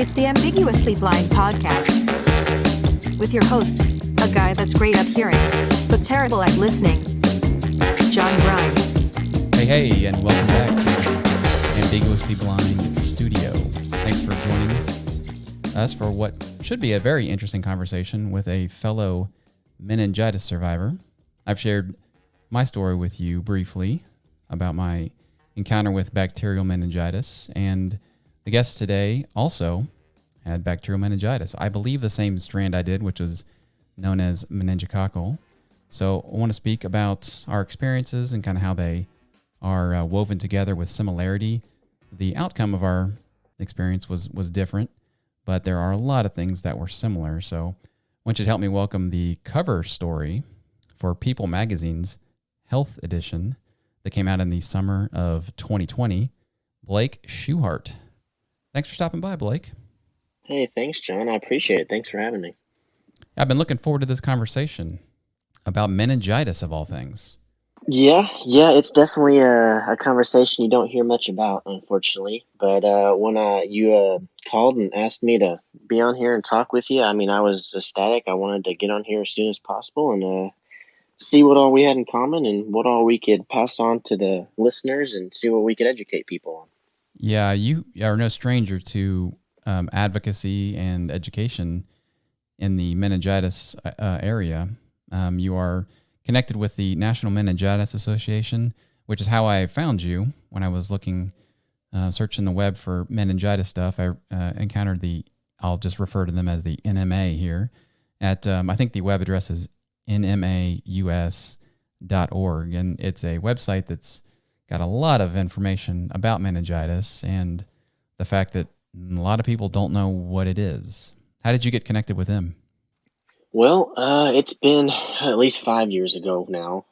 It's the Ambiguously Blind podcast with your host, a guy that's great at hearing, but terrible at listening, John Grimes. Hey, and welcome back to the Ambiguously Blind studio. Thanks for joining us for what should be a very interesting conversation with a fellow meningitis survivor. I've shared my story with you briefly about my encounter with bacterial meningitis, and the guest today also had bacterial meningitis. I believe the same strand I did, which was known as meningococcal. So I want to speak about our experiences and kind of how they are woven together with similarity. The outcome of our experience was different, but there are a lot of things that were similar. So I want you to help me welcome the cover story for People Magazine's Health Edition that came out in the summer of 2020, Blake Schuchardt. Thanks for stopping by, Blake. Hey, thanks, John. I appreciate it. Thanks for having me. I've been looking forward to this conversation about meningitis of all things. Yeah, it's definitely a conversation you don't hear much about, unfortunately. But when you called and asked me to be on here and talk with you, I mean, I was ecstatic. I wanted to get on here as soon as possible and see what all we had in common and what all we could pass on to the listeners and see what we could educate people on. Yeah, you are no stranger to advocacy and education in the meningitis area. You are connected with the National Meningitis Association, which is how I found you when I was looking, searching the web for meningitis stuff. I encountered I'll just refer to them as the NMA here. At I think the web address is nmaus.org, and it's a website that's got a lot of information about meningitis and the fact that a lot of people don't know what it is. How did you get connected with them? Well, it's been at least 5 years ago now.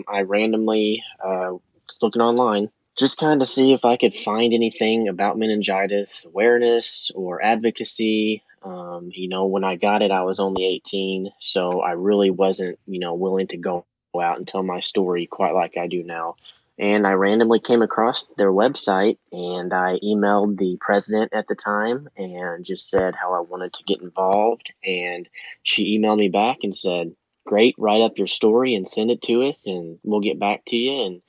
I randomly was looking online just kind of see if I could find anything about meningitis awareness or advocacy. When I got it, I was only 18, so I really wasn't, willing to go out and tell my story quite like I do now. And I randomly came across their website, and I emailed the president at the time and just said how I wanted to get involved. And she emailed me back and said, "Great, write up your story and send it to us, and we'll get back to you." And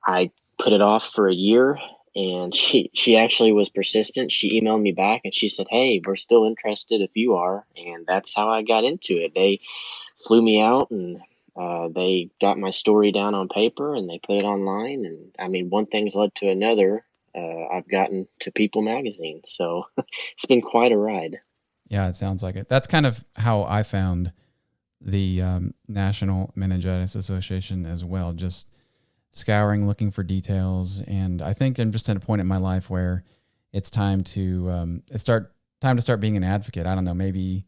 I put it off for a year, and she actually was persistent. She emailed me back, and she said, "Hey, we're still interested if you are." And that's how I got into it. They flew me out, and they got my story down on paper and they put it online. And I mean, one thing's led to another. I've gotten to People Magazine. So it's been quite a ride. Yeah, it sounds like it. That's kind of how I found the National Meningitis Association as well, just scouring, looking for details. And I think I'm just at a point in my life where it's time to start being an advocate. I don't know, maybe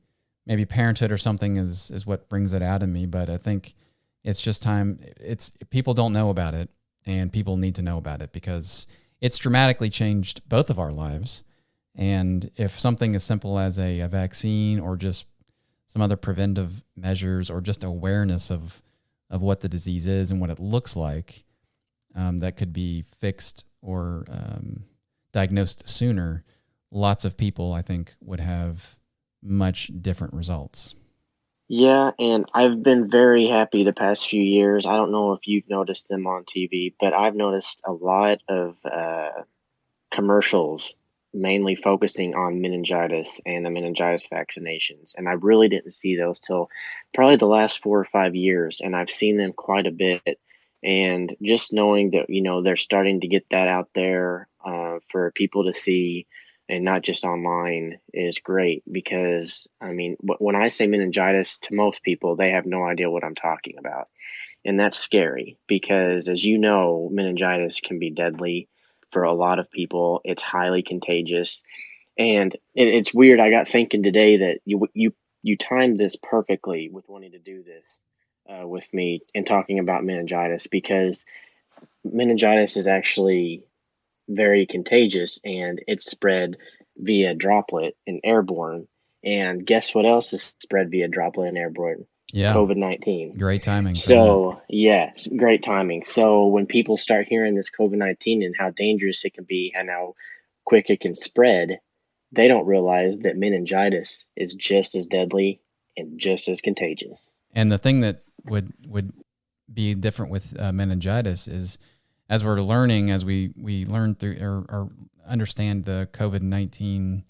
parenthood or something is what brings it out in me, but I think it's just time. People don't know about it, and people need to know about it because it's dramatically changed both of our lives. And if something as simple as a vaccine or just some other preventive measures or just awareness of what the disease is and what it looks like, that could be fixed or diagnosed sooner, lots of people, I think, would have much different results. Yeah, and I've been very happy the past few years. I don't know if you've noticed them on TV, but I've noticed a lot of commercials mainly focusing on meningitis and the meningitis vaccinations. And I really didn't see those till probably the last 4 or 5 years, and I've seen them quite a bit. And just knowing that, they're starting to get that out there for people to see, and not just online, is great. Because I mean, when I say meningitis to most people, they have no idea what I'm talking about. And that's scary because, as you know, meningitis can be deadly for a lot of people. It's highly contagious. And it's weird. I got thinking today that you timed this perfectly with wanting to do this with me and talking about meningitis, because meningitis is actually very contagious, and it's spread via droplet and airborne. And guess what else is spread via droplet and airborne? Yeah. COVID-19. Great timing. So, yes, great timing. So when people start hearing this COVID-19 and how dangerous it can be and how quick it can spread, they don't realize that meningitis is just as deadly and just as contagious. And the thing that would be different with meningitis is, as we're learning, as we learn through or understand the COVID-19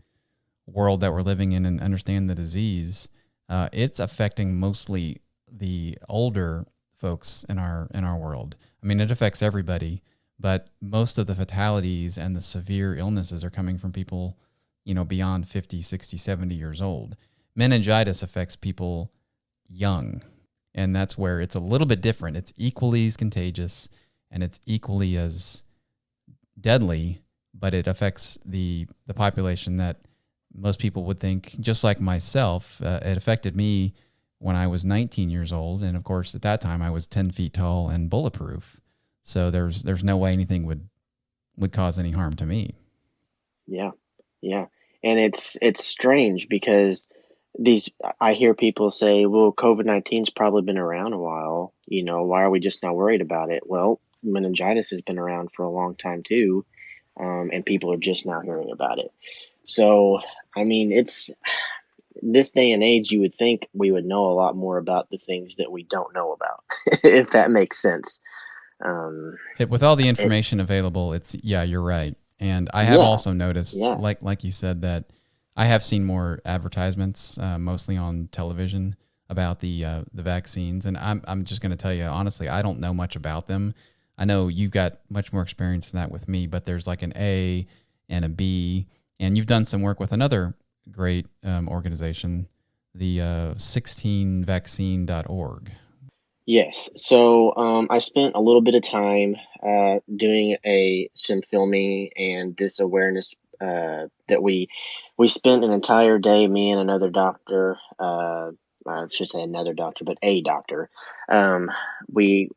world that we're living in and understand the disease, it's affecting mostly the older folks in our world. I mean, it affects everybody, but most of the fatalities and the severe illnesses are coming from people, beyond 50, 60, 70 years old. Meningitis affects people young, and that's where it's a little bit different. It's equally as contagious and it's equally as deadly, but it affects the population that most people would think, just like myself. It affected me when I was 19 years old, and of course at that time I was 10 feet tall and bulletproof. So there's no way anything would cause any harm to me. Yeah, yeah, and it's strange because I hear people say, "Well, COVID-19's probably been around a while. Why are we just not worried about it?" Well, meningitis has been around for a long time too, and people are just now hearing about it. So, I mean, it's this day and age. You would think we would know a lot more about the things that we don't know about, if that makes sense. Um, With all the it, information available, you're right. And I have yeah, also noticed, yeah. like you said, that I have seen more advertisements, mostly on television, about the vaccines. And I'm just going to tell you honestly, I don't know much about them. I know you've got much more experience than that with me, but there's like an A and a B, and you've done some work with another great organization, the 16vaccine.org. Yes. So I spent a little bit of time doing some filming and this awareness that we spent an entire day, me and another doctor. I should say another doctor, but a doctor. Um, we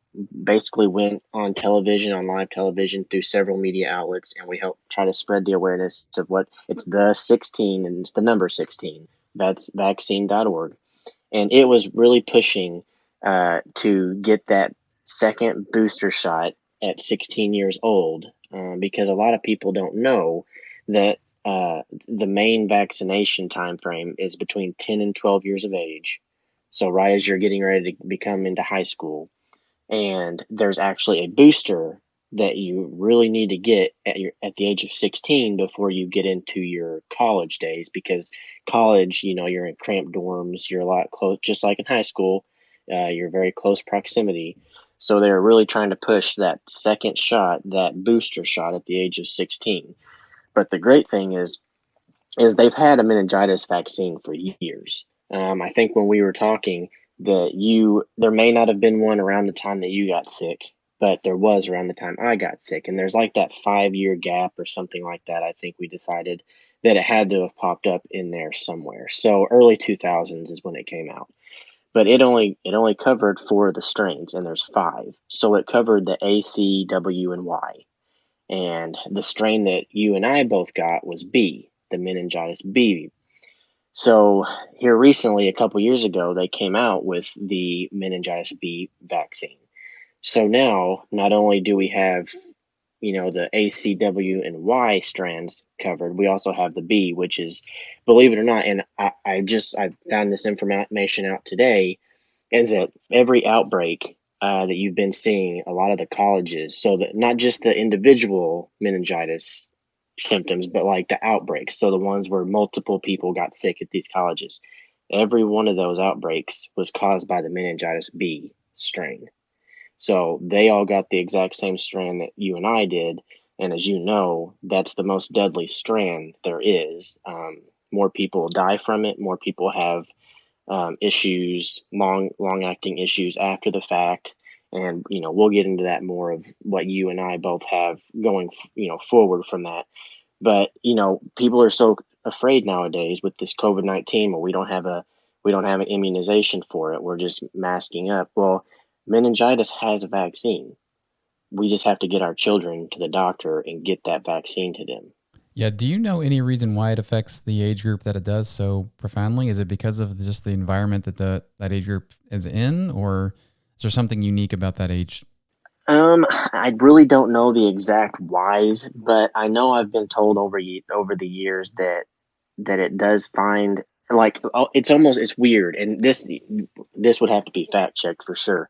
basically went on television, on live television, through several media outlets, and we helped try to spread the awareness of what it's the 16 and it's the number 16. That's vaccine.org, and it was really pushing to get that second booster shot at 16 years old, because a lot of people don't know that the main vaccination time frame is between 10 and 12 years of age. So right as you're getting ready to become into high school, and there's actually a booster that you really need to get at the age of 16 before you get into your college days, because college, you're in cramped dorms, you're a lot close, just like in high school. You're very close proximity, so they're really trying to push that second shot, that booster shot, at the age of 16. But the great thing is they've had a meningitis vaccine for years. I think when we were talking, there may not have been one around the time that you got sick, but there was around the time I got sick, and there's like that 5 year gap or something like that. I think we decided that it had to have popped up in there somewhere. So early 2000s is when it came out, but it only covered four of the strains, and there's five. So it covered the A, C, W, and Y, and the strain that you and I both got was B, the meningitis B. So here recently, a couple years ago, they came out with the meningitis B vaccine. So now, not only do we have, the A, C, W, and Y strands covered, we also have the B, which is, believe it or not, and I found this information out today, is that every outbreak that you've been seeing, a lot of the colleges, so that not just the individual meningitis symptoms, but like the outbreaks. So the ones where multiple people got sick at these colleges, every one of those outbreaks was caused by the meningitis B strain. So they all got the exact same strand that you and I did. And as you know, that's the most deadly strand there is. More people die from it. More people have issues, long acting issues after the fact. And, we'll get into that more of what you and I both have going, forward from that. But, people are so afraid nowadays with this COVID-19. Well, we don't have an immunization for it. We're just masking up. Well, meningitis has a vaccine. We just have to get our children to the doctor and get that vaccine to them. Yeah. Do you know any reason why it affects the age group that it does so profoundly? Is it because of just the environment that that age group is in, or is there something unique about that age? I really don't know the exact whys, but I know I've been told over the years that that it does find, like, it's weird, and this would have to be fact checked for sure.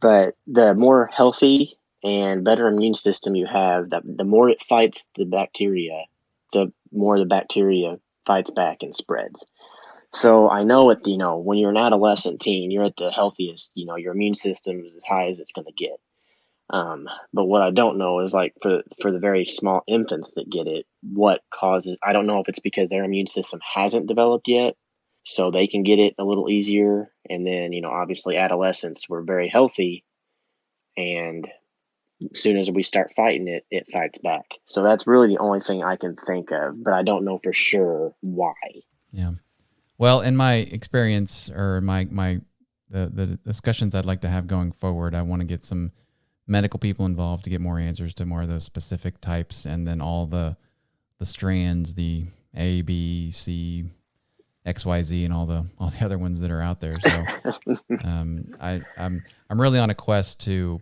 But the more healthy and better immune system you have, the more it fights the bacteria, the more the bacteria fights back and spreads. So I know when you're an adolescent teen, you're at the healthiest. Your immune system is as high as it's going to get. But what I don't know is, like, for the very small infants that get it, what causes. I don't know if it's because their immune system hasn't developed yet, so they can get it a little easier. And then obviously adolescents were very healthy, and as soon as we start fighting it, it fights back. So that's really the only thing I can think of, but I don't know for sure why. Yeah. Well, in my experience, or the discussions I'd like to have going forward, I want to get some medical people involved to get more answers to more of those specific types, and then all the strands, the A, B, C, X, Y, Z, and all the other ones that are out there. So I'm really on a quest to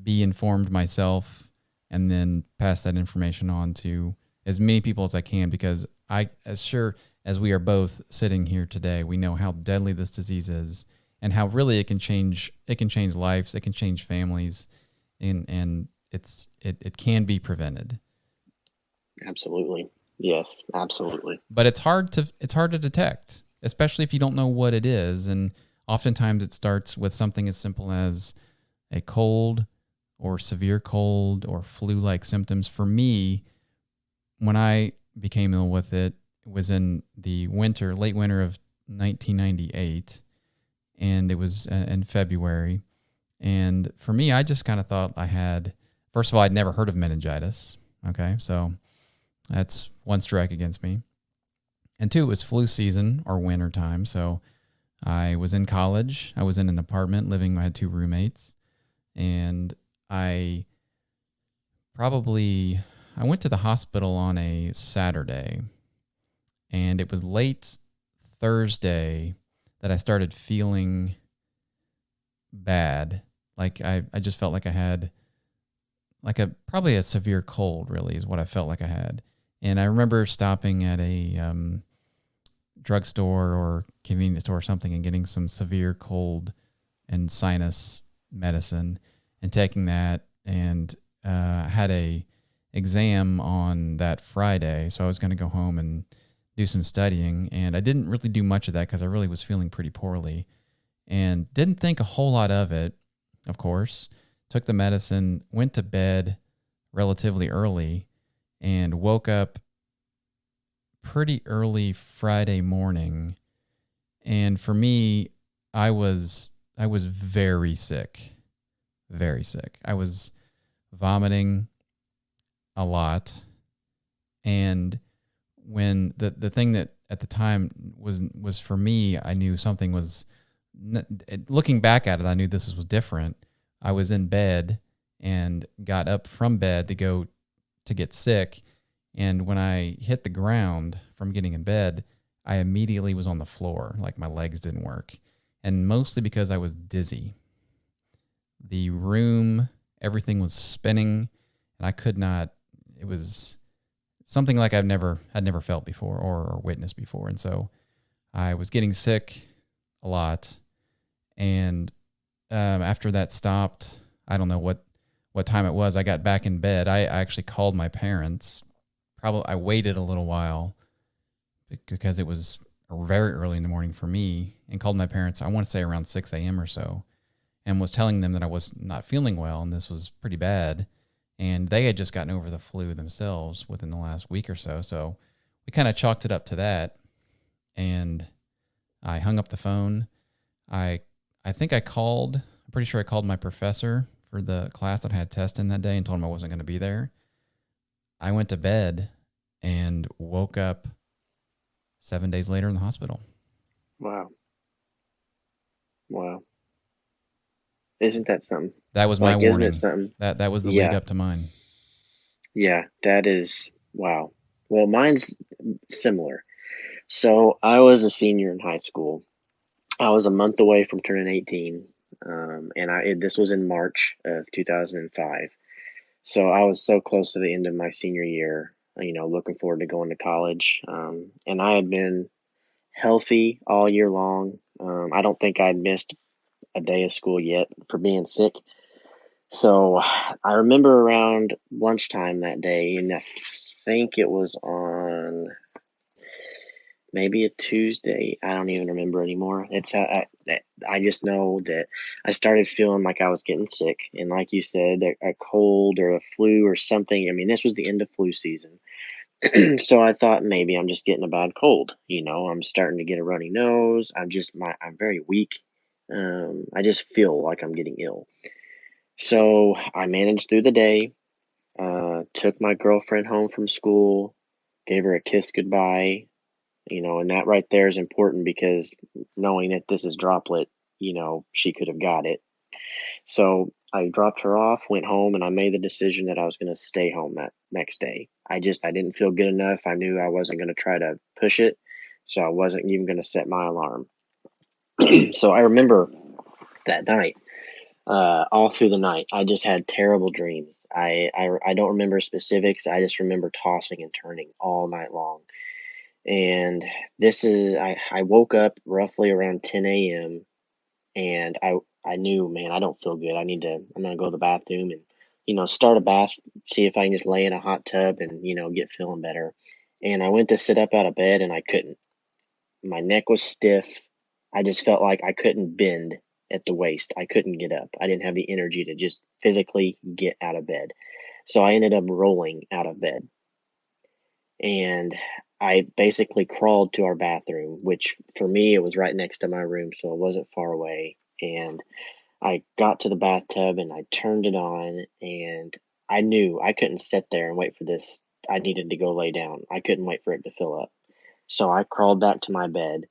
be informed myself, and then pass that information on to as many people as I can, because as sure as we are both sitting here today, we know how deadly this disease is, and how really it can change lives, it can change families, and it can be prevented. Absolutely. Yes, absolutely. But it's hard to detect, especially if you don't know what it is. And oftentimes it starts with something as simple as a cold or severe cold or flu-like symptoms. For me, when I became ill with it, it was in the late winter of 1998, and it was in February. And for me, I just kind of thought I had, first of all, I'd never heard of meningitis. Okay, so that's one strike against me. And two, it was flu season or winter time. So I was in college. I was in an apartment living. I had two roommates. And I went to the hospital on a Saturday. And it was late Thursday that I started feeling bad. Like I just felt like I had probably a severe cold, really, is what I felt like I had. And I remember stopping at a drugstore or convenience store or something and getting some severe cold and sinus medicine and taking that, and had a exam on that Friday. So I was going to go home and do some studying, and I didn't really do much of that because I really was feeling pretty poorly and didn't think a whole lot of it, of course. Took the medicine, went to bed relatively early, and woke up pretty early Friday morning. And for me, I was very sick, very sick. I was vomiting a lot. And when the thing that at the time was for me, I knew something was, looking back at it, I knew this was different. I was in bed and got up from bed to go to get sick. And when I hit the ground from getting in bed, I immediately was on the floor, like my legs didn't work. And mostly because I was dizzy. The room, everything was spinning, and I could not, it was something like had never felt before or witnessed before. And so I was getting sick a lot. And after that stopped, I don't know what time it was. I got back in bed. I actually called my parents. I waited a little while because it was very early in the morning for me, and called my parents, I want to say around 6 a.m. or so, and was telling them that I was not feeling well and this was pretty bad. And they had just gotten over the flu themselves within the last week or so. So we kind of chalked it up to that. And I hung up the phone. I think I'm pretty sure I called my professor for the class that I had testing that day and told him I wasn't going to be there. I went to bed and woke up 7 days later in the hospital. Wow. Isn't that something? That was my warning. Isn't it something? That was the lead up to mine. Yeah, that is, wow. Well, mine's similar. So I was a senior in high school. I was a month away from turning 18, and this was in March of 2005. So I was so close to the end of my senior year. looking forward to going to college. And I had been healthy all year long. I don't think I'd missed a day of school yet for being sick. So I remember around lunchtime that day, and I think it was on maybe a Tuesday. I don't even remember anymore. I just know that I started feeling like I was getting sick, and like you said, a cold or a flu or something. I mean, this was the end of flu season, so I thought maybe I'm just getting a bad cold. I'm starting to get a runny nose. I'm very weak. I just feel like I'm getting ill. So I managed through the day. Took my girlfriend home from school, gave her a kiss goodbye. And that right there is important because knowing that this is droplet, she could have got it. So I dropped her off, went home, and I made the decision that I was going to stay home that next day. I didn't feel good enough. I knew I wasn't going to try to push it, so I wasn't even going to set my alarm. So I remember that night, all through the night, I just had terrible dreams. I don't remember specifics. I just remember tossing and turning all night long. And I woke up roughly around 10 a.m. and I knew, man, I don't feel good. I'm going to go to the bathroom and, start a bath, see if I can just lay in a hot tub and, get feeling better. And I went to sit up out of bed and I couldn't. My neck was stiff. I just felt like I couldn't bend at the waist. I couldn't get up. I didn't have the energy to just physically get out of bed. So I ended up rolling out of bed. And I basically crawled to our bathroom, which for me, it was right next to my room, so it wasn't far away. And I got to the bathtub and I turned it on, and I knew I couldn't sit there and wait for this. I needed to go lay down. I couldn't wait for it to fill up. So I crawled back to my bed,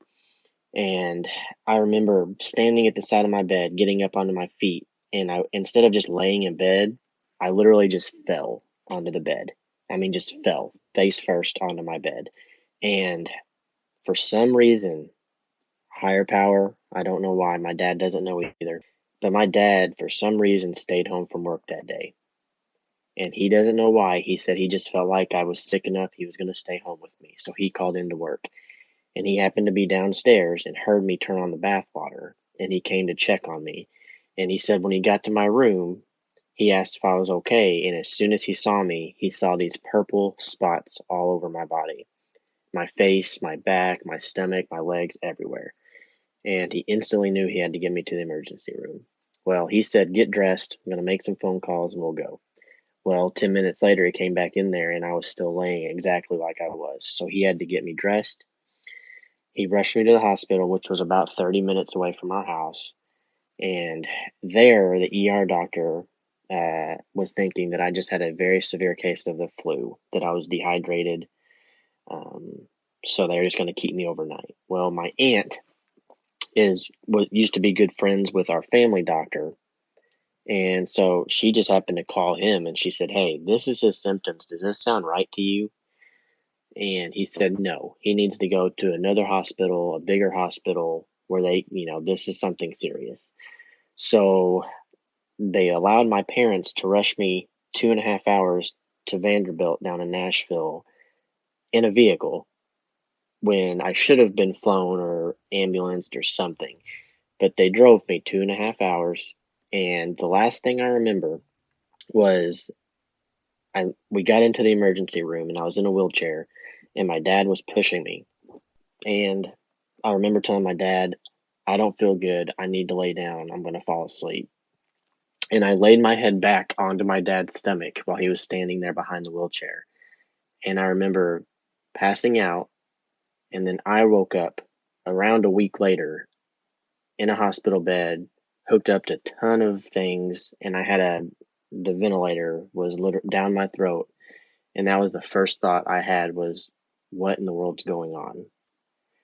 and I remember standing at the side of my bed, getting up onto my feet, and instead of just laying in bed, I literally just fell onto the bed. I mean, just fell face first onto my bed. And for some reason, higher power, I don't know why, my dad doesn't know either, but my dad, for some reason, stayed home from work that day. And he doesn't know why. He said he just felt like I was sick enough, he was going to stay home with me. So he called into work. And he happened to be downstairs and heard me turn on the bath water. And he came to check on me. And he said when he got to my room, he asked if I was okay. And as soon as he saw me, he saw these purple spots all over my body. My face, my back, my stomach, my legs, everywhere. And he instantly knew he had to get me to the emergency room. Well, he said, get dressed. I'm going to make some phone calls and we'll go. Well, 10 minutes later, he came back in there and I was still laying exactly like I was. So he had to get me dressed. He rushed me to the hospital, which was about 30 minutes away from our house. And there, the ER doctor was thinking that I just had a very severe case of the flu, that I was dehydrated. So they were just going to keep me overnight. Well, my aunt used to be good friends with our family doctor. And so she just happened to call him and she said, hey, this is his symptoms. Does this sound right to you? And he said, no, he needs to go to another hospital, a bigger hospital where this is something serious. So they allowed my parents to rush me 2.5 hours to Vanderbilt down in Nashville in a vehicle when I should have been flown or ambulanced or something. But they drove me 2.5 hours. And the last thing I remember was we got into the emergency room and I was in a wheelchair and my dad was pushing me. And I remember telling my dad, I don't feel good. I need to lay down. I'm going to fall asleep. And I laid my head back onto my dad's stomach while he was standing there behind the wheelchair. And I remember passing out. And then I woke up around a week later in a hospital bed, hooked up to a ton of things. And I had the ventilator was down my throat. And that was the first thought I had was, what in the world's going on?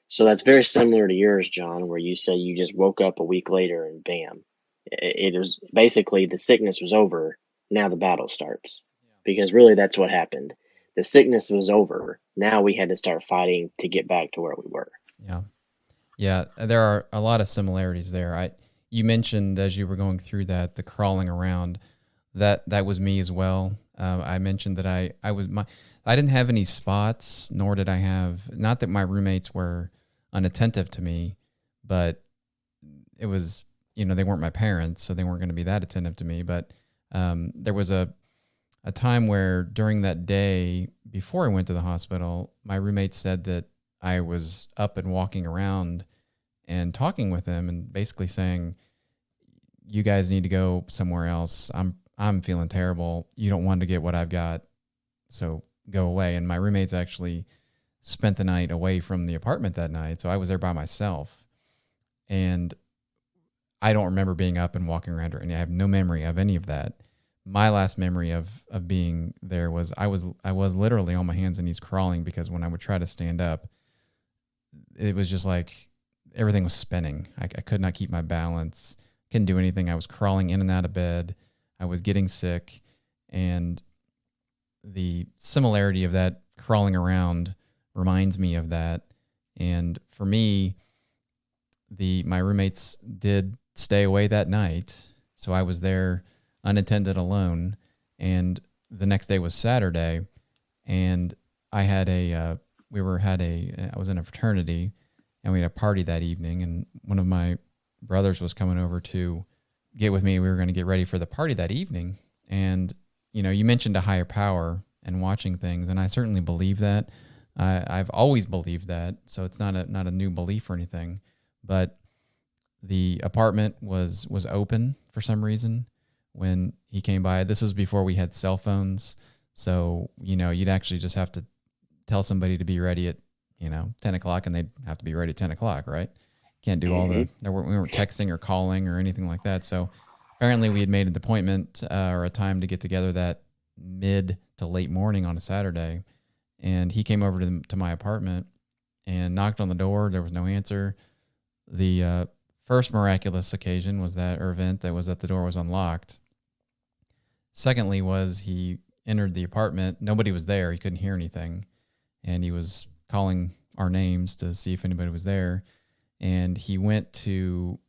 So that's very similar to yours, John, where you say you just woke up a week later and bam. It was basically the sickness was over. Now the battle starts. Because really that's what happened. The sickness was over. Now we had to start fighting to get back to where we were. Yeah. Yeah. There are a lot of similarities there. You mentioned as you were going through that, the crawling around. that was me as well. I mentioned that I didn't have any spots, nor did I have, not that my roommates were unattentive to me, but it was, they weren't my parents, so they weren't going to be that attentive to me. But there was a time where during that day before I went to the hospital, my roommate said that I was up and walking around and talking with them and basically saying, you guys need to go somewhere else. I'm feeling terrible. You don't want to get what I've got, so go away. And my roommates actually spent the night away from the apartment that night, so I was there by myself. And I don't remember being up and walking around, and I have no memory of any of that. My last memory of being there was I was literally on my hands and knees crawling, because when I would try to stand up, it was just like everything was spinning. I could not keep my balance, couldn't do anything. I was crawling in and out of bed. I was getting sick, and the similarity of that crawling around reminds me of that. And for me, my roommates did stay away that night, so I was there unattended alone. And the next day was Saturday, and I had I was in a fraternity, and we had a party that evening, and one of my brothers was coming over to get with me. We were going to get ready for the party that evening. And, you mentioned a higher power and watching things, and I certainly believe that. I've always believed that, so it's not a new belief or anything. But the apartment was open for some reason when he came by. This was before we had cell phones, so you'd actually just have to tell somebody to be ready at 10 o'clock, and they'd have to be ready at 10 o'clock, right? Can't do we weren't texting or calling or anything like that. So apparently we had made an appointment or a time to get together that mid to late morning on a Saturday. And he came over to my apartment and knocked on the door. There was no answer. The first miraculous occasion was event that was that the door was unlocked. Secondly was he entered the apartment. Nobody was there. He couldn't hear anything. And he was calling our names to see if anybody was there. And he went to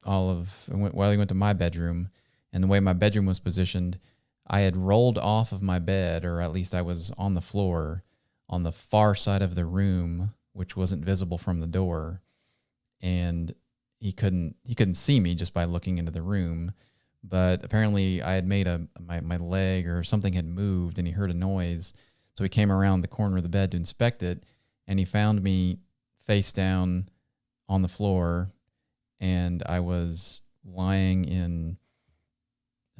he went to my bedroom, and the way my bedroom was positioned, I had rolled off of my bed, or at least I was on the floor on the far side of the room, which wasn't visible from the door. And he couldn't see me just by looking into the room. But apparently I had made my leg or something had moved, and he heard a noise. So he came around the corner of the bed to inspect it, and he found me face down on the floor, and I was lying in,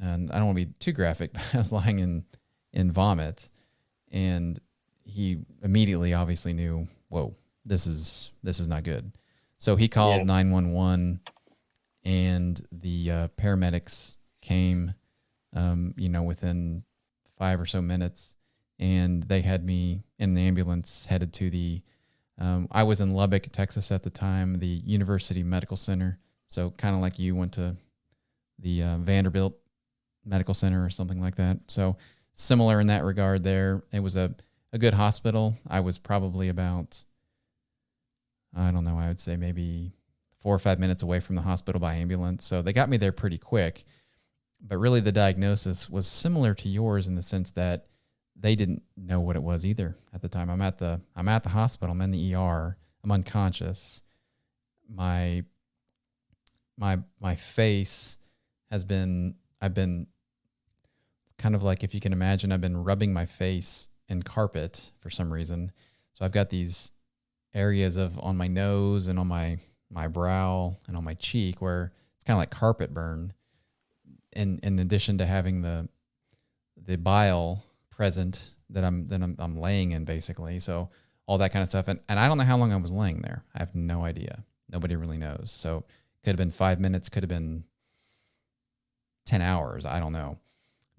and I don't want to be too graphic, but I was lying in vomit. And he immediately obviously knew, whoa, this is not good. So he called 911, and the paramedics came, within 5 or so minutes, and they had me in the ambulance headed to I was in Lubbock, Texas at the time, the University Medical Center. So kind of like you went to the Vanderbilt Medical Center or something like that. So similar in that regard there. It was a good hospital. I was probably about, I don't know, I would say maybe 4 or 5 minutes away from the hospital by ambulance. So they got me there pretty quick. But really the diagnosis was similar to yours in the sense that they didn't know what it was either at the time. I'm at the hospital. I'm in the ER. I'm unconscious. My face I've been kind of like, if you can imagine, I've been rubbing my face in carpet for some reason. So I've got these areas on my nose and on my brow and on my cheek where it's kind of like carpet burn. In addition to having the bile present that I'm laying in, basically. So all that kind of stuff. And I don't know how long I was laying there. I have no idea. Nobody really knows. So could have been 5 minutes, could have been 10 hours. I don't know.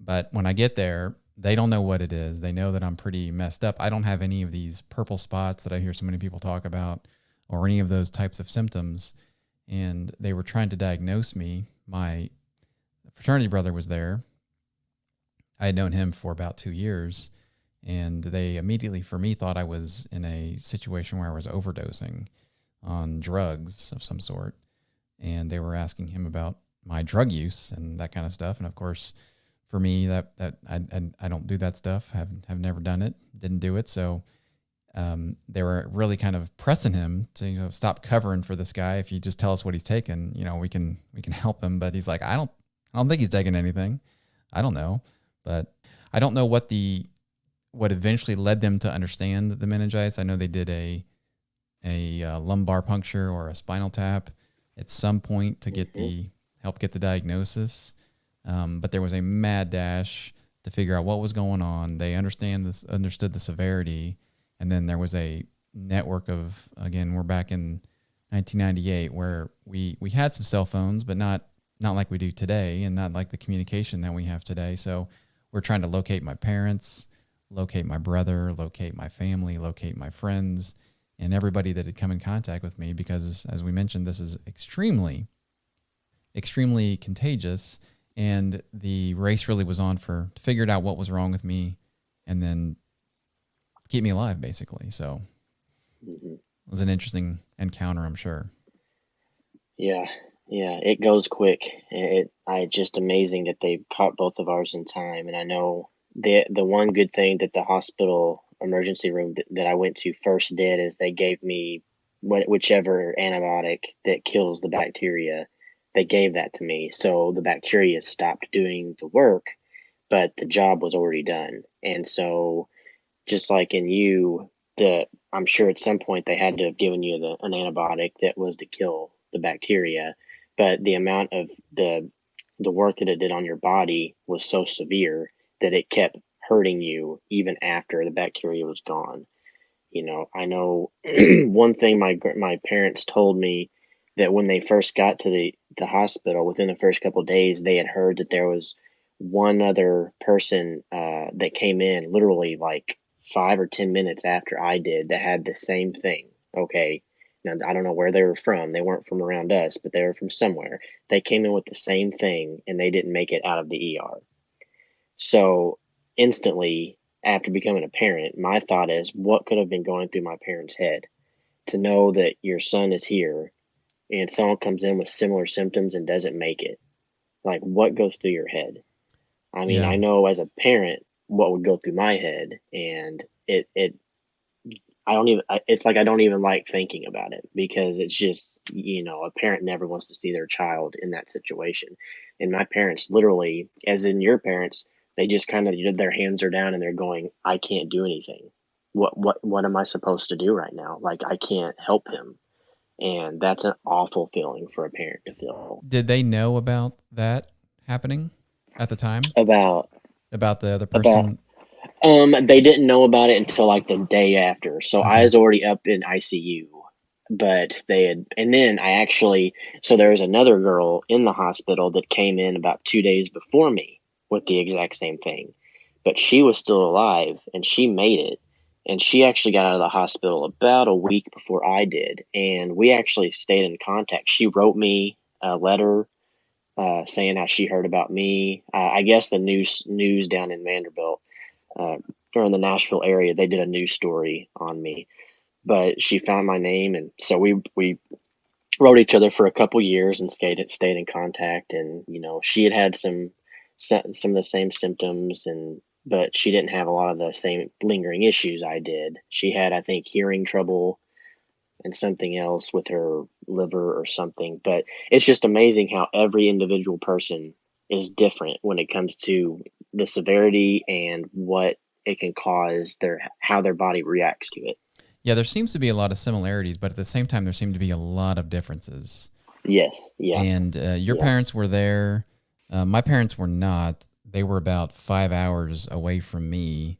But when I get there, they don't know what it is. They know that I'm pretty messed up. I don't have any of these purple spots that I hear so many people talk about, or any of those types of symptoms. And they were trying to diagnose me. My fraternity brother was there. I had known him for about 2 years, and they immediately, for me, thought I was in a situation where I was overdosing on drugs of some sort. And they were asking him about my drug use and that kind of stuff. And of course, for me, that I don't do that stuff. Have never done it. Didn't do it. So they were really kind of pressing him to stop covering for this guy. If you just tell us what he's taken, we can help him. But he's like, I don't think he's taking anything. I don't know, but I don't know what eventually led them to understand the meningitis. I know they did a lumbar puncture or a spinal tap at some point to get help get the diagnosis. But there was a mad dash to figure out what was going on. They understood the severity. And then there was a network of, again, we're back in 1998 where we had some cell phones, but not like we do today, and not like the communication that we have today. So we're trying to locate my parents, locate my brother, locate my family, locate my friends, and everybody that had come in contact with me, because as we mentioned, this is extremely, extremely contagious. And the race really was on to figure out what was wrong with me and then keep me alive, basically. So it was an interesting encounter, I'm sure. Yeah, it goes quick. It's just amazing that they caught both of ours in time. And I know the one good thing that the hospital emergency room that I went to first did is they gave me whichever antibiotic that kills the bacteria. They gave that to me, so the bacteria stopped doing the work, but the job was already done. And so, just like in you, I'm sure at some point they had to have given you an antibiotic that was to kill the bacteria, but the amount of the work that it did on your body was so severe that it kept hurting you even after the bacteria was gone. I know one thing my parents told me, that when they first got to the hospital, within the first couple of days, they had heard that there was one other person that came in literally like 5 or 10 minutes after I did that had the same thing. Okay. Now, I don't know where they were from. They weren't from around us, but they were from somewhere. They came in with the same thing and they didn't make it out of the ER. So instantly, after becoming a parent, my thought is, what could have been going through my parents' head to know that your son is here and someone comes in with similar symptoms and doesn't make it? Like, what goes through your head? I mean, Yeah. I know as a parent what would go through my head, and it's like I don't even like thinking about it, because it's just, a parent never wants to see their child in that situation. And my parents literally, as in your parents, they just kind of, their hands are down and they're going, I can't do anything. What am I supposed to do right now? Like, I can't help him. And that's an awful feeling for a parent to feel. Did they know about that happening at the time? About About the other about person? they didn't know about it until like the day after. So I Okay. was already up in ICU, but and then so there was another girl in the hospital that came in about 2 days before me with the exact same thing, but she was still alive and she made it. And she actually got out of the hospital about a week before I did. And we actually stayed in contact. She wrote me a letter saying how she heard about me. I guess the news down in Vanderbilt or in the Nashville area, they did a news story on me. But she found my name, and so we wrote each other for a couple years and stayed in contact. And she had some of the same symptoms, but she didn't have a lot of the same lingering issues I did. She had, I think, hearing trouble and something else with her liver or something. But it's just amazing how every individual person is different when it comes to the severity and what it can cause, how their body reacts to it. Yeah, there seems to be a lot of similarities, but at the same time, there seem to be a lot of differences. Yes. Yeah. And your Yeah. parents were there. My parents were not. They were about 5 hours away from me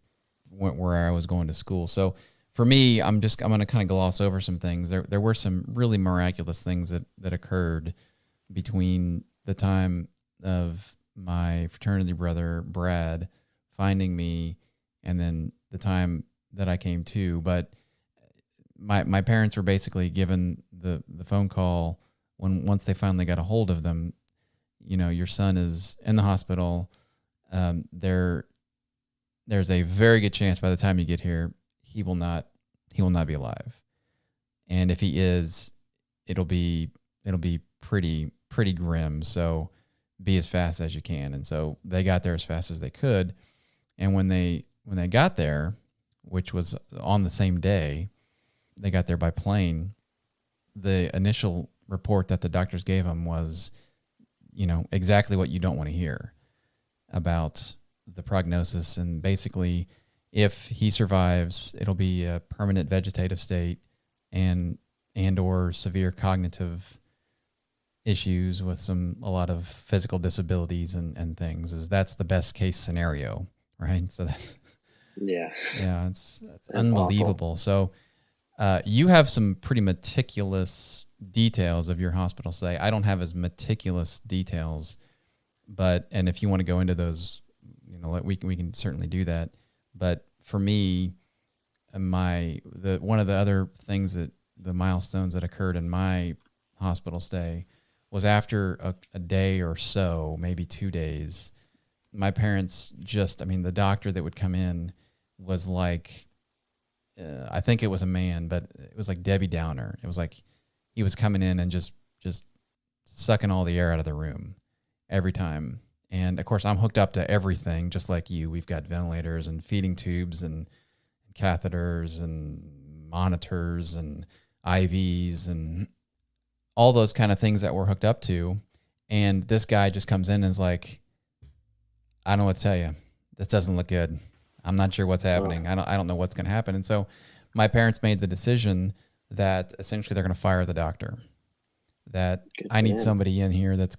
where I was going to school. So for me, I'm going to kind of gloss over some things. There were some really miraculous things that occurred between the time of my fraternity brother, Brad, finding me and then the time that I came to. But my parents were basically given the phone call once they finally got a hold of them. Your son is in the hospital. There's a very good chance by the time you get here, he will not be alive. And if he is, it'll be pretty grim. So be as fast as you can. And so they got there as fast as they could. And when they got there, which was on the same day, they got there by plane. The initial report that the doctors gave him was, exactly what you don't want to hear about the prognosis. And basically, if he survives, it'll be a permanent vegetative state and or severe cognitive issues with a lot of physical disabilities and things. That's the best case scenario, right? So it's unbelievable. Awful. So you have some pretty meticulous details of your hospital stay. I don't have as meticulous details, and if you want to go into those, we can certainly do that. But for me, one of the other things that the milestones that occurred in my hospital stay was after a day or so, maybe 2 days, my parents the doctor that would come in was like, I think it was a man, but it was like Debbie Downer. It was like he was coming in and just sucking all the air out of the room every time. And of course, I'm hooked up to everything, just like you. We've got ventilators and feeding tubes and catheters and monitors and IVs and all those kind of things that we're hooked up to. And this guy just comes in and is like, I don't know what to tell you. This doesn't look good. I'm not sure what's happening. I don't know what's going to happen. And so my parents made the decision that essentially they're going to fire the doctor. That I need somebody in here that's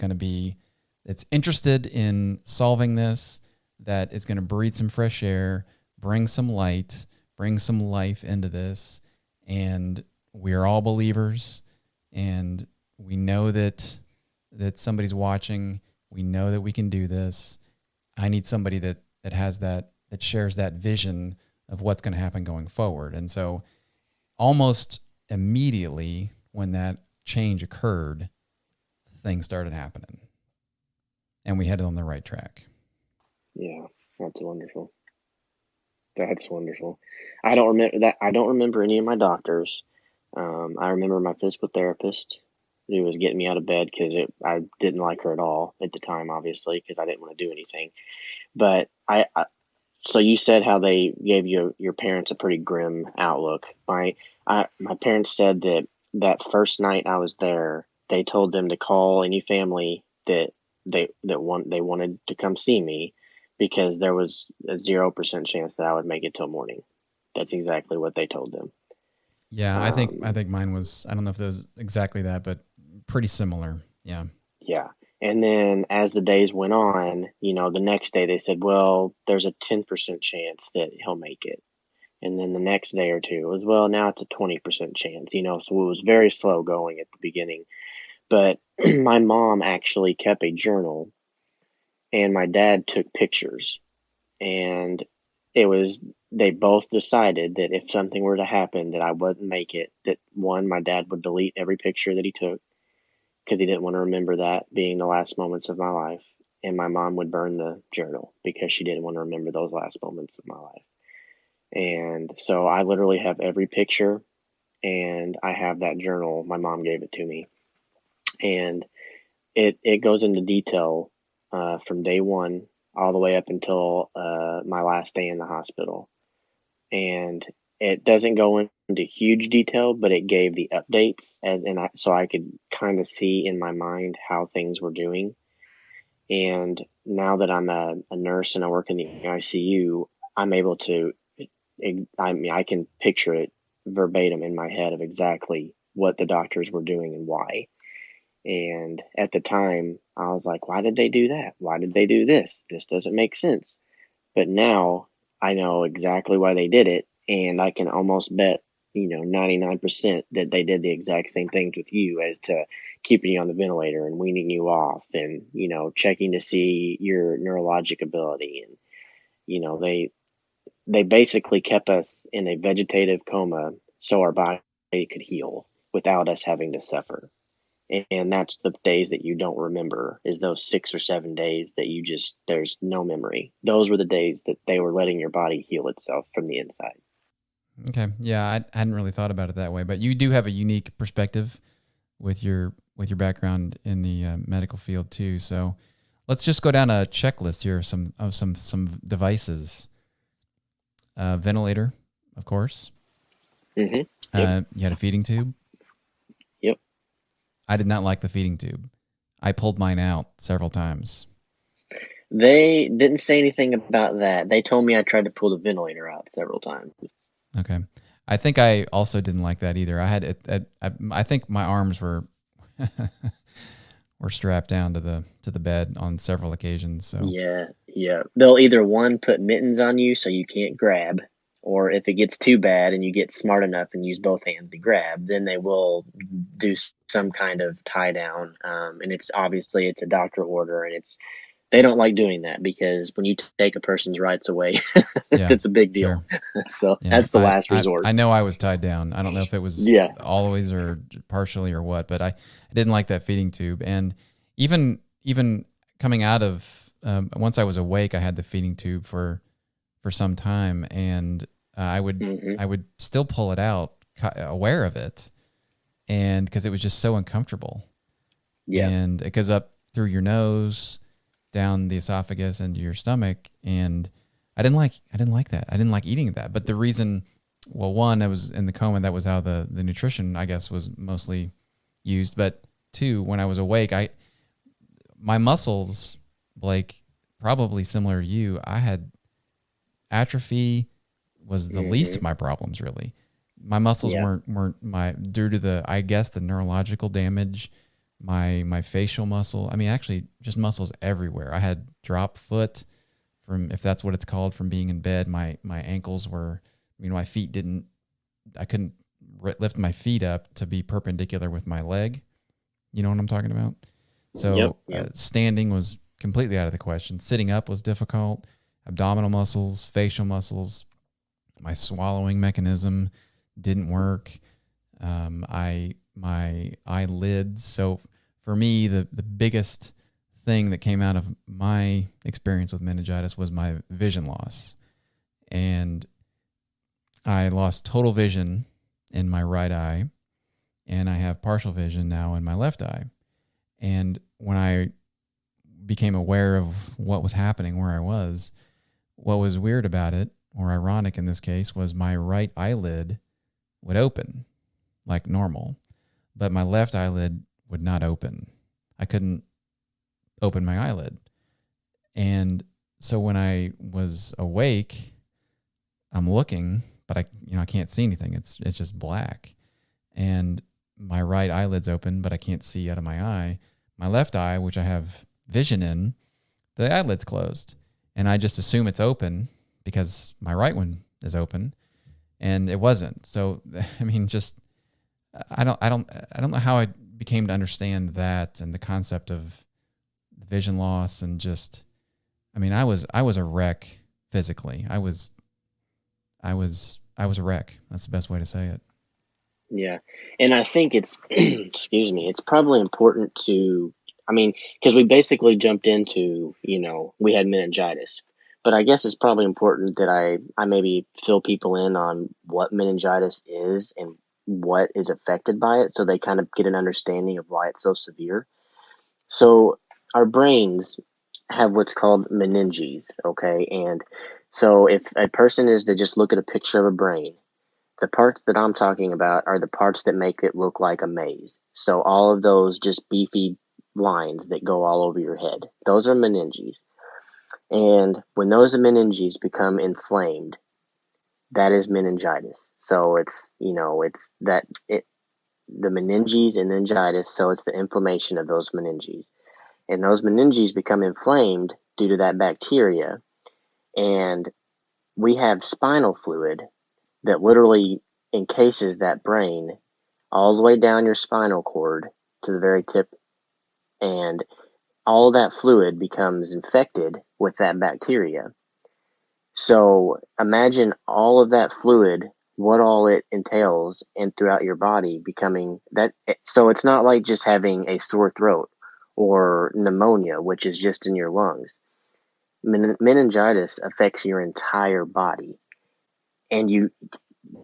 interested in solving this, that is going to breathe some fresh air, bring some light, bring some life into this. And we're all believers, and we know that somebody's watching. We know that we can do this. I need somebody that has that shares that vision of what's going to happen going forward. And so almost immediately when that change occurred, things started happening. And we headed on the right track. Yeah, that's wonderful. That's wonderful. I don't remember that. I don't remember any of my doctors. I remember my physical therapist who was getting me out of bed because I didn't like her at all at the time, obviously, because I didn't want to do anything. But so you said how they gave your parents a pretty grim outlook. My parents said that first night I was there, they told them to call any family that they wanted to come see me, because there was a 0% chance that I would make it till morning. That's exactly what they told them. Yeah, I think mine was, I don't know if it was exactly that, but pretty similar. Yeah. Yeah. And then as the days went on, the next day they said, well, there's a 10% chance that he'll make it. And then the next day or two was, well, now it's a 20% chance, so it was very slow going at the beginning. But my mom actually kept a journal, and my dad took pictures, and they both decided that if something were to happen that I wouldn't make it, that one, my dad would delete every picture that he took, because he didn't want to remember that being the last moments of my life. And my mom would burn the journal because she didn't want to remember those last moments of my life. And so I literally have every picture, and I have that journal. My mom gave it to me. And it goes into detail from day one all the way up until my last day in the hospital. And it doesn't go into huge detail, but it gave the updates so I could kind of see in my mind how things were doing. And now that I'm a nurse and I work in the ICU, I'm able to, I can picture it verbatim in my head of exactly what the doctors were doing and why. And at the time, I was like, why did they do that? Why did they do this? This doesn't make sense. But now I know exactly why they did it, and I can almost bet, 99% that they did the exact same things with you, as to keeping you on the ventilator and weaning you off, and, checking to see your neurologic ability. And, they basically kept us in a vegetative coma so our body could heal without us having to suffer. And that's the days that you don't remember, is those 6 or 7 days that there's no memory. Those were the days that they were letting your body heal itself from the inside. Okay. Yeah, I hadn't really thought about it that way, but you do have a unique perspective with your background in the medical field too. So Let's just go down a checklist here of some devices. Ventilator, of course. Mm-hmm. Yep. You had a feeding tube. Yep. I did not like the feeding tube. I pulled mine out several times. They didn't say anything about that. They told me I tried to pull the ventilator out several times. Okay. I think I also didn't like that either. I had I think my arms were were strapped down to the bed on several occasions. So Yeah. They'll either one put mittens on you so you can't grab, or if it gets too bad and you get smart enough and use both hands to grab, then they will do some kind of tie down. And it's obviously it's a doctor order, and they don't like doing that because when you take a person's rights away, yeah, it's a big deal. sure. So Yeah, that's the last resort. I know I was tied down. I don't know if it was Yeah. always or partially or what, but I didn't like that feeding tube. And even coming out of once I was awake, I had the feeding tube for some time, and I would still pull it out, aware of it, and because it was just so uncomfortable. Yeah. And it goes up through your nose, down the esophagus into your stomach, and I didn't like that. I didn't like eating that. But the reason, well, one, I was in the coma. That was how the nutrition, I guess, was mostly used. But two, when I was awake, my muscles, Blake, probably similar to you, I had atrophy was the least of my problems, really. My muscles weren't due to the neurological damage, my facial muscle. I mean, actually just muscles everywhere. I had drop foot from, if that's what it's called, from being in bed. My ankles were, my feet I couldn't lift my feet up to be perpendicular with my leg. You know what I'm talking about? So Yep. Standing was completely out of the question. Sitting up was difficult. Abdominal muscles, facial muscles, my swallowing mechanism didn't work. My eyelids. So for me, the biggest thing that came out of my experience with meningitis was my vision loss. And I lost total vision in my right eye, and I have partial vision now in my left eye. And when I became aware of what was happening where I was, what was weird about it, or ironic in this case, was my right eyelid would open like normal, but my left eyelid would not open. I couldn't open my eyelid. And so when I was awake, I'm looking, but I can't see anything. It's just black. And my right eyelid's open, but I can't see out of my eye. My left eye, which I have vision in, the eyelid's closed. And I just assume it's open because my right one is open, and it wasn't. So, I don't know how I became to understand that and the concept of vision loss, and just, I was a wreck physically. I was a wreck. That's the best way to say it. Yeah. And I think it's, excuse me, it's probably important to, because we basically jumped into, we had meningitis. But I guess it's probably important that I maybe fill people in on what meningitis is and what is affected by it, so they kind of get an understanding of why it's so severe. So our brains have what's called meninges, okay? And so if a person is to just look at a picture of a brain, the parts that I'm talking about are the parts that make it look like a maze. So all of those just beefy lines that go all over your head, those are meninges. And when those meninges become inflamed, that is meningitis. So it's, the meninges and meningitis, so it's the inflammation of those meninges. And those meninges become inflamed due to that bacteria. And we have spinal fluid that literally encases that brain all the way down your spinal cord to the very tip. And all that fluid becomes infected with that bacteria. So imagine all of that fluid, what all it entails, and throughout your body becoming that. So it's not like just having a sore throat or pneumonia, which is just in your lungs. Meningitis affects your entire body, and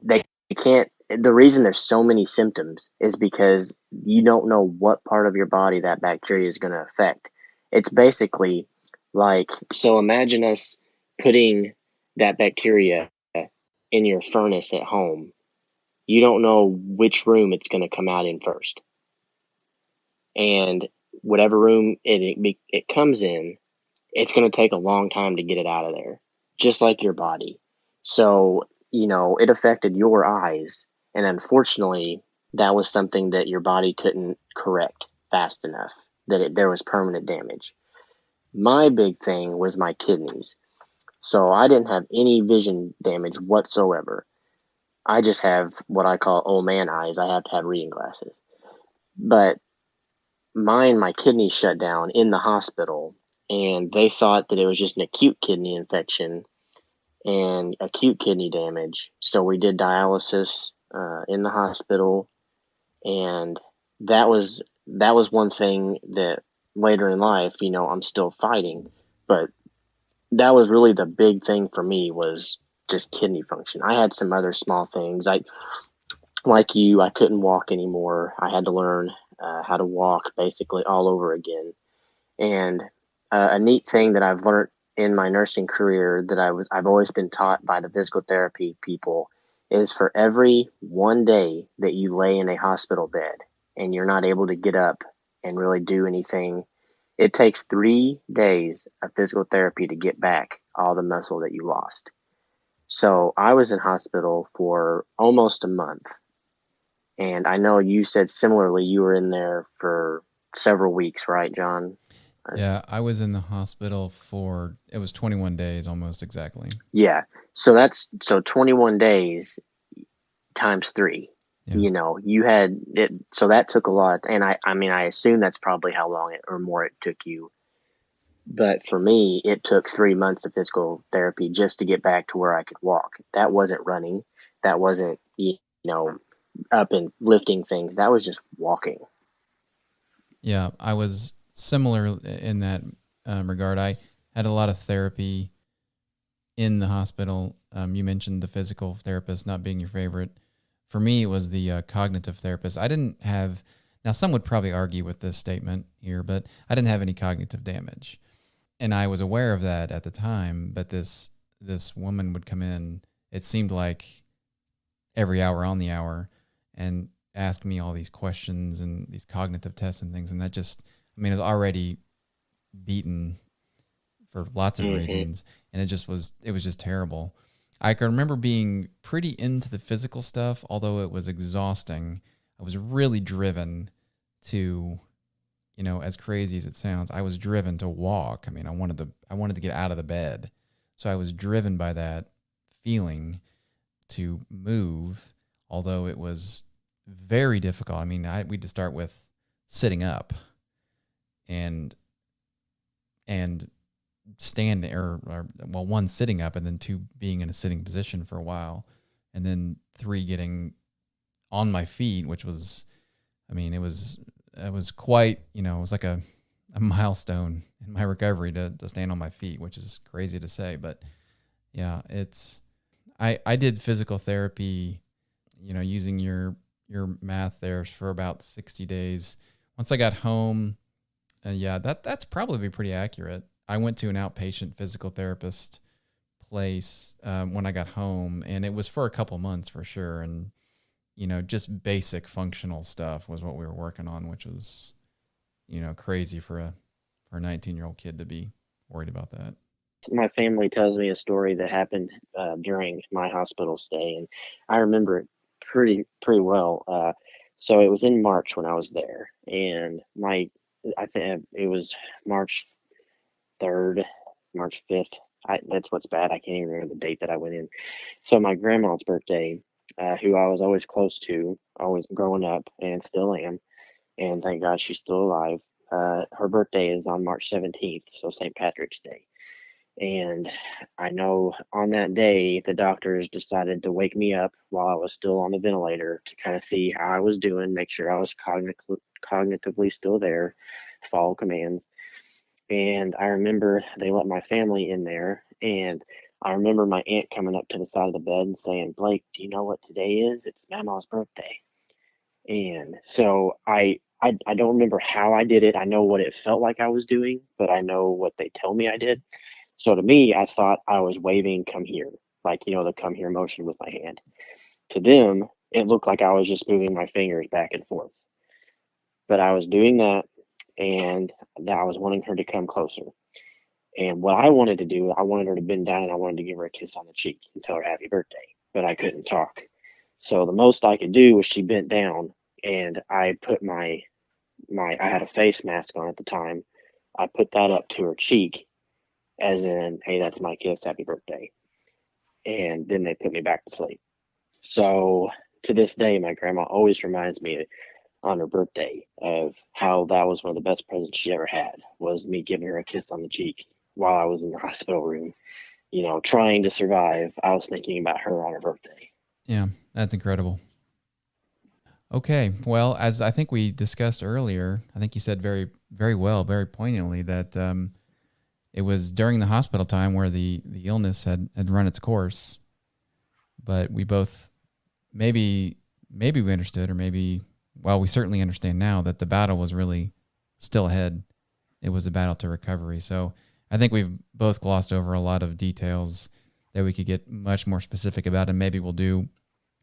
they can't. The reason there's so many symptoms is because you don't know what part of your body that bacteria is going to affect. It's basically like, so imagine us putting that bacteria in your furnace at home. You don't know which room it's going to come out in first. And whatever room it comes in, it's going to take a long time to get it out of there, just like your body. So, it affected your eyes. And unfortunately, that was something that your body couldn't correct fast enough, that there was permanent damage. My big thing was my kidneys. So I didn't have any vision damage whatsoever. I just have what I call old man eyes. I have to have reading glasses. But my kidneys shut down in the hospital, and they thought that it was just an acute kidney infection and acute kidney damage. So we did dialysis in the hospital, and that was one thing that later in life, I'm still fighting. But that was really the big thing for me, was just kidney function. I had some other small things. Like you, I couldn't walk anymore. I had to learn how to walk basically all over again. And a neat thing that I've learned in my nursing career that I've always been taught by the physical therapy people is, for every one day that you lay in a hospital bed and you're not able to get up and really do anything, it takes 3 days of physical therapy to get back all the muscle that you lost. So I was in hospital for almost a month. And I know you said similarly you were in there for several weeks, right, John? Yeah, I was in the hospital for, it was 21 days almost exactly. Yeah. So 21 days times 3. Yeah. You had it, so that took a lot. And I mean, I assume that's probably how long or more it took you. But for me, it took 3 months of physical therapy just to get back to where I could walk. That wasn't running. That wasn't, know, up and lifting things. That was just walking. Yeah, I was similar in that regard. I had a lot of therapy in the hospital. You mentioned the physical therapist not being your favorite. For me, it was the cognitive therapist. I didn't have, now some would probably argue with this statement here, but I didn't have any cognitive damage. And I was aware of that at the time, but this woman would come in, it seemed like every hour on the hour, and ask me all these questions and these cognitive tests and things. And that just, I mean, it was already beaten for lots of Mm-hmm. reasons. And it was just terrible. I can remember being pretty into the physical stuff, although it was exhausting. I was really driven to, as crazy as it sounds, I was driven to walk. I mean, I wanted to get out of the bed. So I was driven by that feeling to move, although it was very difficult. I mean, we had to start with sitting up and standing, or well, one, sitting up, and then two, being in a sitting position for a while, and then three, getting on my feet, which was, I mean, it was quite, it was like a milestone in my recovery to stand on my feet, which is crazy to say, but yeah, I did physical therapy, using your math there, for about 60 days. Once I got home, yeah, that's probably pretty accurate. I went to an outpatient physical therapist place when I got home, and it was for a couple months for sure. And, just basic functional stuff was what we were working on, which was, crazy for a 19-year-old kid to be worried about that. My family tells me a story that happened during my hospital stay, and I remember it pretty well. So it was in March when I was there, and I think it was March 3rd, March 5th. That's what's bad. I can't even remember the date that I went in. So my grandma's birthday, who I was always close to, always growing up, and still am, and thank God she's still alive. Her birthday is on March 17th, so St. Patrick's Day. And I know on that day, the doctors decided to wake me up while I was still on the ventilator to kind of see how I was doing, make sure I was cognitively still there, follow commands. And I remember they let my family in there. And I remember my aunt coming up to the side of the bed and saying, "Blake, do you know what today is? It's Mama's birthday." And so I don't remember how I did it. I know what it felt like I was doing, but I know what they tell me I did. So to me, I thought I was waving come here, like, the come here motion with my hand. To them, it looked like I was just moving my fingers back and forth. But I was doing that, and that I was wanting her to come closer. And what I wanted to do, I wanted her to bend down and I wanted to give her a kiss on the cheek and tell her happy birthday, but I couldn't talk. So the most I could do was she bent down, and I put I had a face mask on at the time. I put that up to her cheek as in, hey, that's my kiss, happy birthday. And then they put me back to sleep. So to this day, my grandma always reminds me on her birthday of how that was one of the best presents she ever had, was me giving her a kiss on the cheek while I was in the hospital room, trying to survive. I was thinking about her on her birthday. Yeah, that's incredible. Okay, well, as I think we discussed earlier, I think you said very, very well, very poignantly that it was during the hospital time where the illness had run its course, but we both maybe we understood, or maybe, well, we certainly understand now that the battle was really still ahead. It was a battle to recovery. So I think we've both glossed over a lot of details that we could get much more specific about, and maybe we'll do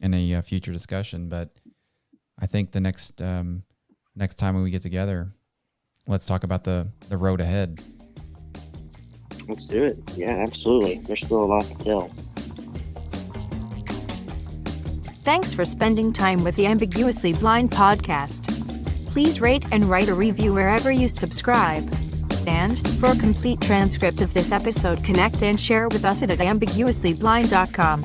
in a future discussion. But I think the next time when we get together, let's talk about the road ahead. Let's do it. Yeah, absolutely. There's still a lot to tell. Thanks for spending time with the Ambiguously Blind podcast. Please rate and write a review wherever you subscribe. And for a complete transcript of this episode, connect and share with us at ambiguouslyblind.com.